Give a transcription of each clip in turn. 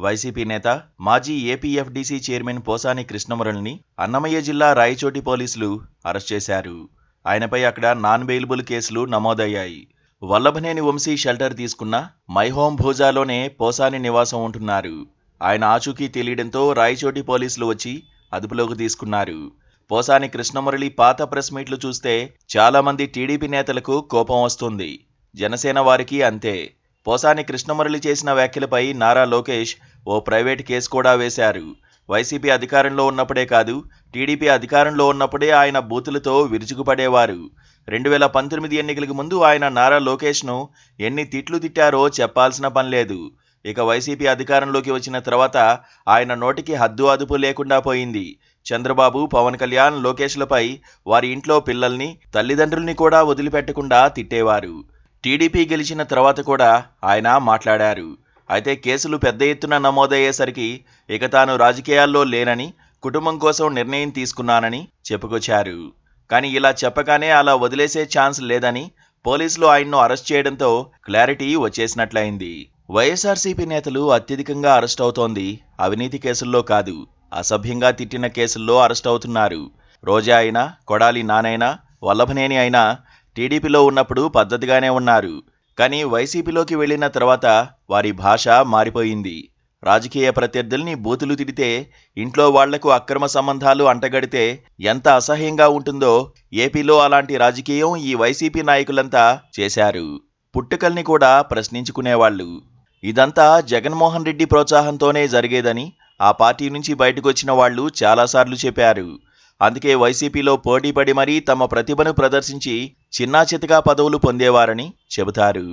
YCP నేత, మాజీ ఏపీఎఫ్డీసీ chairman Posani కృష్ణమురళిని Annamayya జిల్లా రాయచోటి పోలీసులు అరెస్ట్ చేశారు. ఆయనపై అక్కడ నాన్ బెయిలబుల్ కేసులు నమోదయ్యాయి. వల్లభనేని వంశీ షెల్టర్ తీసుకున్న మై హోమ్ భూజాలోనే పోసాని నివాసం ఉంటున్నారు. ఆయన ఆచూకీ తెలియడంతో రాయచోటి పోలీసులు వచ్చి అదుపులోకి తీసుకున్నారు. పోసాని కృష్ణమురళి పాత ప్రెస్ మీట్లు చూస్తే చాలా మంది టీడీపీ నేతలకు కోపం వస్తుంది. జనసేన వారికి అంతే. పోసాని కృష్ణమురళి చేసిన వ్యాఖ్యలపై నారా లోకేష్ ఓ ప్రైవేట్ కేసు కూడా వేశారు. వైసీపీ అధికారంలో ఉన్నప్పుడే కాదు, టీడీపీ అధికారంలో ఉన్నప్పుడే ఆయన బూతులతో విరుచుకుపడేవారు. 2019 ఎన్నికలకు ముందు ఆయన నారా లోకేష్ను ఎన్ని తిట్లు తిట్టారో చెప్పాల్సిన పనిలేదు. ఇక వైసీపీ అధికారంలోకి వచ్చిన తర్వాత ఆయన నోటికి హద్దు అదుపు లేకుండా పోయింది. చంద్రబాబు, పవన్ కళ్యాణ్, లోకేష్లపై వారి ఇంట్లో పిల్లల్ని, తల్లిదండ్రుల్ని కూడా వదిలిపెట్టకుండా తిట్టేవారు. టీడీపీ గెలిచిన తర్వాత కూడా ఆయన మాట్లాడారు. అయితే కేసులు పెద్ద ఎత్తున నమోదయ్యేసరికి ఇక తాను రాజకీయాల్లో లేనని, కుటుంబం కోసం నిర్ణయం తీసుకున్నానని చెప్పుకొచ్చారు. కానీ ఇలా చెప్పగానే అలా వదిలేసే ఛాన్స్ లేదని పోలీసులు ఆయన్ను అరెస్ట్ చేయడంతో క్లారిటీ వచ్చేసినట్లయింది. వైఎస్ఆర్సీపీ నేతలు అత్యధికంగా అరెస్ట్ అవుతోంది అవినీతి కేసుల్లో కాదు, అసభ్యంగా తిట్టిన కేసుల్లో అరెస్ట్ అవుతున్నారు. రోజా అయినా, కొడాలి నానైనా, వల్లభనేని అయినా టీడీపీలో ఉన్నప్పుడు పద్ధతిగానే ఉన్నారు. కానీ వైసీపీలోకి వెళ్లిన తర్వాత వారి భాష మారిపోయింది. రాజకీయ ప్రత్యర్థుల్ని బూతులు తిడితే, ఇంట్లో వాళ్లకు అక్రమ సంబంధాలు అంటగడితే ఎంత అసహ్యంగా ఉంటుందో ఏపీలో అలాంటి రాజకీయం ఈ వైసీపీ నాయకులంతా చేశారు. పుట్టుకల్ని కూడా ప్రశ్నించుకునేవాళ్లు. ఇదంతా జగన్మోహన్ రెడ్డి ప్రోత్సాహంతోనే జరిగేదని ఆ పార్టీ నుంచి బయటకొచ్చిన వాళ్లు చాలాసార్లు చెప్పారు. అందుకే వైసీపీలో పోటీపడి మరీ తమ ప్రతిభను ప్రదర్శించి చిన్నాచితగా పదవులు పొందేవారని చెబుతారు.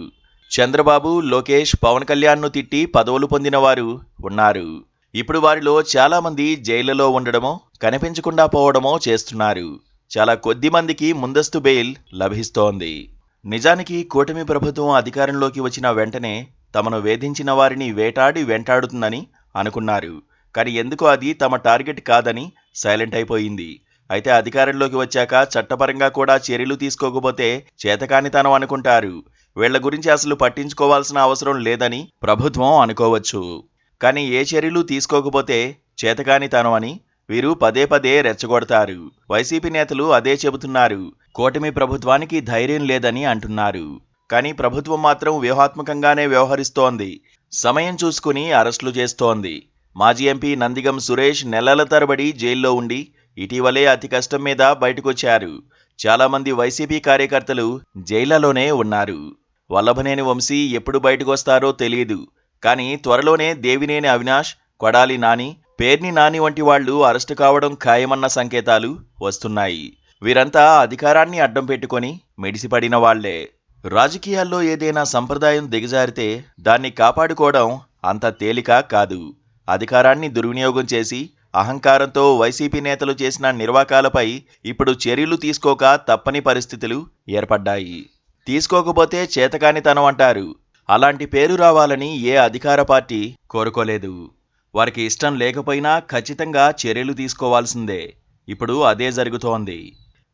చంద్రబాబు, లోకేష్, పవన్ కళ్యాణ్ను తిట్టి పదవులు పొందిన వారు ఉన్నారు. ఇప్పుడు వారిలో చాలామంది జైళ్లలో ఉండడమో, కనిపించకుండా పోవడమో చేస్తున్నారు. చాలా కొద్ది మందికి ముందస్తు బెయిల్ లభిస్తోంది. నిజానికి కూటమి ప్రభుత్వం అధికారంలోకి వచ్చిన వెంటనే తమను వేధించిన వారిని వేటాడి వెంటాడుతుందని అనుకున్నారు. కానీ ఎందుకు అది తమ టార్గెట్ కాదని సైలెంట్ అయిపోయింది. అయితే అధికారంలోకి వచ్చాక చట్టపరంగా కూడా చర్యలు తీసుకోకపోతే చేతకానితనం అనుకుంటారు. వీళ్ల గురించి అసలు పట్టించుకోవాల్సిన అవసరం లేదని ప్రభుత్వం అనుకోవచ్చు. కానీ ఏ చర్యలు తీసుకోకపోతే చేతకానితనం అని వీరు పదే పదే రెచ్చగొడతారు. వైసీపీ నేతలు అదే చెబుతున్నారు. కూటమి ప్రభుత్వానికి ధైర్యం లేదని అంటున్నారు. కానీ ప్రభుత్వం మాత్రం వ్యూహాత్మకంగానే వ్యవహరిస్తోంది. సమయం చూసుకుని అరెస్టులు చేస్తోంది. మాజీ ఎంపీ నందిగం సురేష్ నెలల తరబడి జైల్లో ఉండి ఇటీవలే అతి కష్టం మీద బయటకొచ్చారు. చాలామంది వైసీపీ కార్యకర్తలు జైళ్లలోనే ఉన్నారు. వల్లభనేని వంశీ ఎప్పుడు బయటకొస్తారో తెలియదు. కానీ త్వరలోనే దేవినేని అవినాష్, కొడాలి నాని, పేర్ని నాని వంటి వాళ్లు అరెస్టు కావడం ఖాయమన్న సంకేతాలు వస్తున్నాయి. వీరంతా అధికారాన్ని అడ్డం పెట్టుకొని మెడిసిపడిన వాళ్లే. రాజకీయాల్లో ఏదైనా సంప్రదాయం దిగజారితే దాన్ని కాపాడుకోవడం అంత తేలిక కాదు. అధికారాన్ని దుర్వినియోగం చేసి అహంకారంతో వైసీపీ నేతలు చేసిన నిర్వాకాలపై ఇప్పుడు చర్యలు తీసుకోక తప్పని పరిస్థితులు ఏర్పడ్డాయి. తీసుకోకపోతే చేతకానితనం అంటారు. అలాంటి పేరు రావాలని ఏ అధికార పార్టీ కోరుకోలేదు. వారికి ఇష్టం లేకపోయినా ఖచ్చితంగా చర్యలు తీసుకోవాల్సిందే. ఇప్పుడు అదే జరుగుతోంది.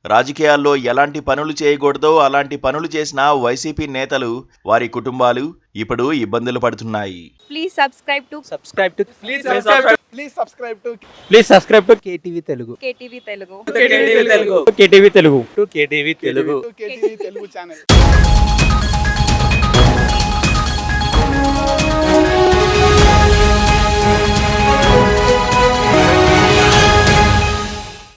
రాజకీయాల్లో ఎలాంటి పనులు చేయకూడదో అలాంటి పనులు చేసిన వైసీపీ నేతలు, వారి కుటుంబాలు ఇప్పుడు ఇబ్బందులు పడుతున్నాయి. Please subscribe to KTV Telugu. KTV Telugu. KTV Telugu. KTV Telugu channel.